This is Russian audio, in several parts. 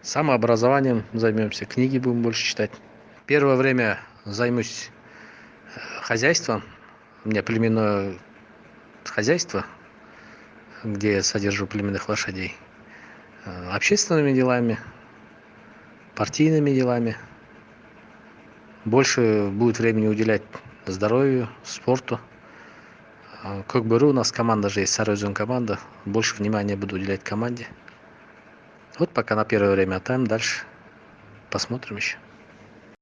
Самообразованием займемся, книги будем больше читать. Первое время займусь хозяйством. У меня племенное хозяйство, где я содержу племенных лошадей. Общественными делами, партийными делами. Больше будет времени уделять здоровью, спорту. Как бы у нас команда же есть, Сарозин команда. Больше внимания буду уделять команде. Вот пока на первое время, а там дальше посмотрим еще.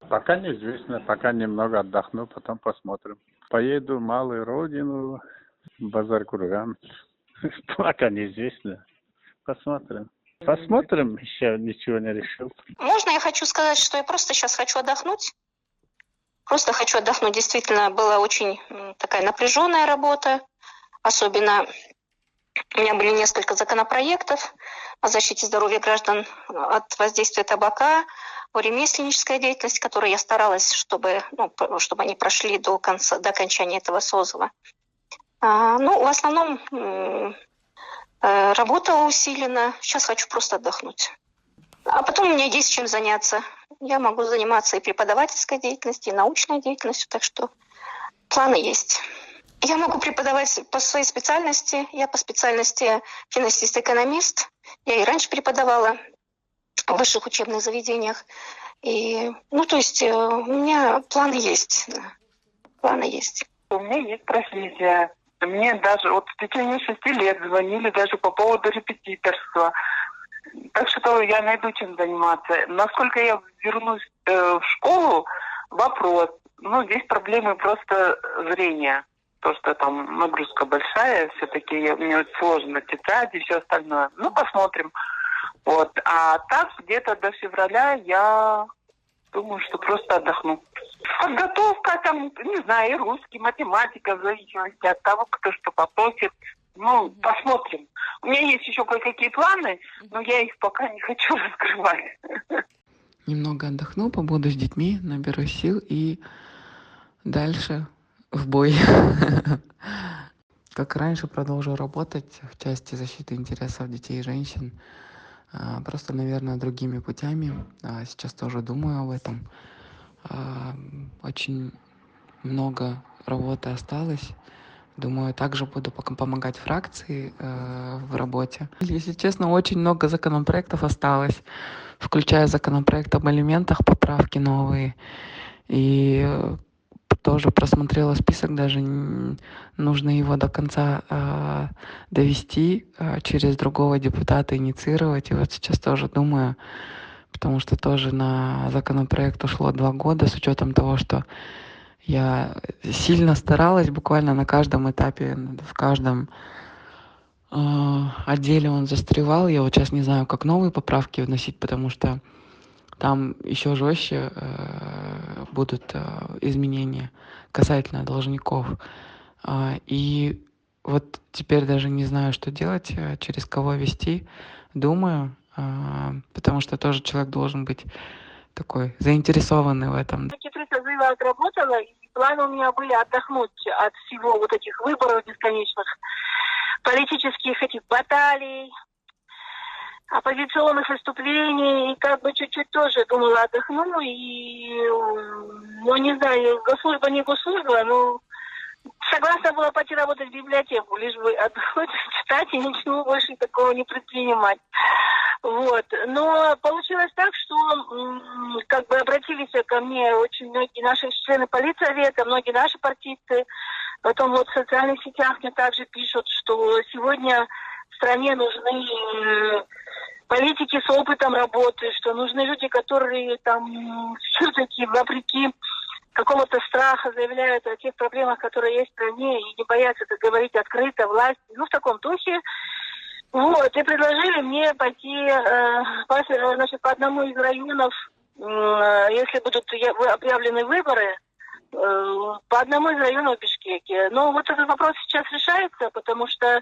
Пока неизвестно, пока немного отдохну, потом посмотрим. Поеду в малую родину, Базар-Курган. Пока неизвестно. Посмотрим. Посмотрим, еще ничего не решил. Можно я хочу сказать, что я просто сейчас хочу отдохнуть? Просто хочу отдохнуть. Действительно, была очень такая напряженная работа. Особенно у меня были несколько законопроектов о защите здоровья граждан от воздействия табака, о ремесленнической деятельности, которые я старалась, чтобы они прошли до окончания этого созыва. В основном работа усилена. Сейчас хочу просто отдохнуть. А потом у меня есть чем заняться. Я могу заниматься и преподавательской деятельностью, и научной деятельностью, так что планы есть. Я могу преподавать по своей специальности. Я по специальности финансист-экономист. Я и раньше преподавала в высших учебных заведениях. И, у меня планы есть. Да. Планы есть. У меня есть профессия. Мне даже в течение 6 лет звонили даже по поводу репетиторства. Так что я найду чем заниматься. Насколько я вернусь в школу, вопрос. Здесь проблемы просто зрения. То, что там нагрузка большая, все-таки мне очень сложно тетради и все остальное. Посмотрим. Вот. А так, где-то до февраля я думаю, что просто отдохну. Подготовка, не знаю, и русский, математика, в зависимости от того, кто что попросит. Посмотрим. У меня есть еще кое-какие планы, но я их пока не хочу раскрывать. Немного отдохну, побуду с детьми, наберу сил и дальше в бой. Как раньше, продолжу работать в части защиты интересов детей и женщин. Просто, наверное, другими путями. Сейчас тоже думаю об этом. Очень много работы осталось. Думаю, также буду помогать фракции в работе. Если честно, очень много законопроектов осталось, включая законопроект об алиментах, поправки новые. И тоже просмотрела список, даже нужно его до конца довести, через другого депутата инициировать. И вот сейчас тоже думаю, потому что тоже на законопроект ушло 2 года, с учетом того, что я сильно старалась, буквально на каждом этапе, в каждом отделе он застревал. Я вот сейчас не знаю, как новые поправки вносить, потому что там еще жестче будут изменения касательно должников. И вот теперь даже не знаю, что делать, через кого вести. Думаю, потому что тоже человек должен быть такой заинтересованный в этом. 3 созыва отработала, и планы у меня были отдохнуть от всего вот этих выборов бесконечных, политических этих баталий, оппозиционных выступлений, и чуть-чуть тоже думала отдохну, и, не знаю, госслужба не госслужба, но согласна была пойти работать в библиотеку, лишь бы отдохнуть, читать и ничего больше такого не предпринимать. Вот. Но получилось так, что обратились ко мне очень многие наши члены политсовета, многие наши партийцы. Потом в социальных сетях мне также пишут, что сегодня в стране нужны политики с опытом работы, что нужны люди, которые все-таки вопреки какого-то страха заявляют о тех проблемах, которые есть в стране, и не боятся это говорить открыто, власть, в таком духе. Вот, и предложили мне пойти по одному из районов, если будут объявлены выборы, по одному из районов в Бишкеке. Но вот этот вопрос сейчас решается, потому что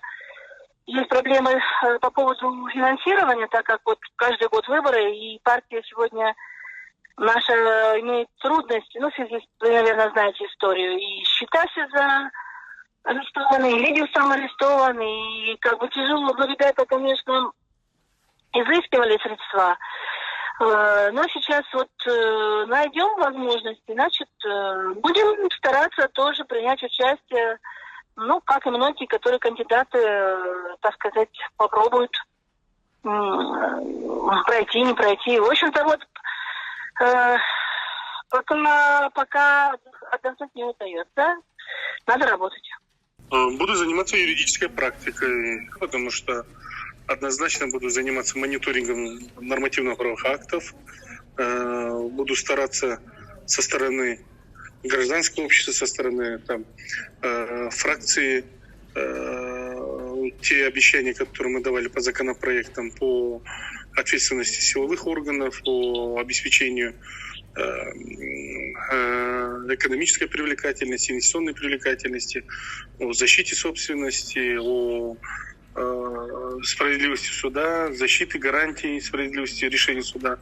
есть проблемы по поводу финансирования, так как каждый год выборы, и партия сегодня наша имеет трудности, в связи с, вы, наверное, знаете историю, и счета все арестованы, и люди сам арестованы, и тяжело, но ребята, конечно, изыскивали средства. Но сейчас вот найдем возможности, значит, будем стараться тоже принять участие, ну, как и многие, которые кандидаты, так сказать, попробуют пройти, не пройти. В общем-то, вот пока отдохнуть не удается, надо работать. Буду заниматься юридической практикой, потому что однозначно буду заниматься мониторингом нормативно-правовых актов. Буду стараться со стороны гражданского общества, со стороны фракции, те обещания, которые мы давали по законопроектам по ответственности силовых органов, по обеспечению экономической привлекательности, инвестиционной привлекательности, о защите собственности, о справедливости суда, защиты гарантий справедливости решений суда.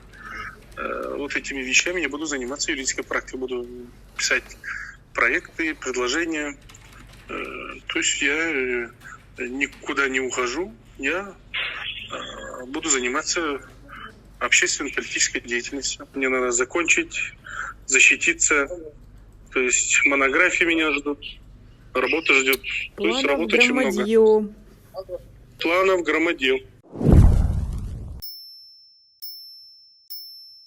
Вот этими вещами я буду заниматься юридической практикой, буду писать проекты, предложения. То есть я никуда не ухожу, я буду заниматься общественно-политической деятельностью. Мне надо закончить, защититься. То есть монографии меня ждут, работа ждет. То есть работы очень много. Планов громадил.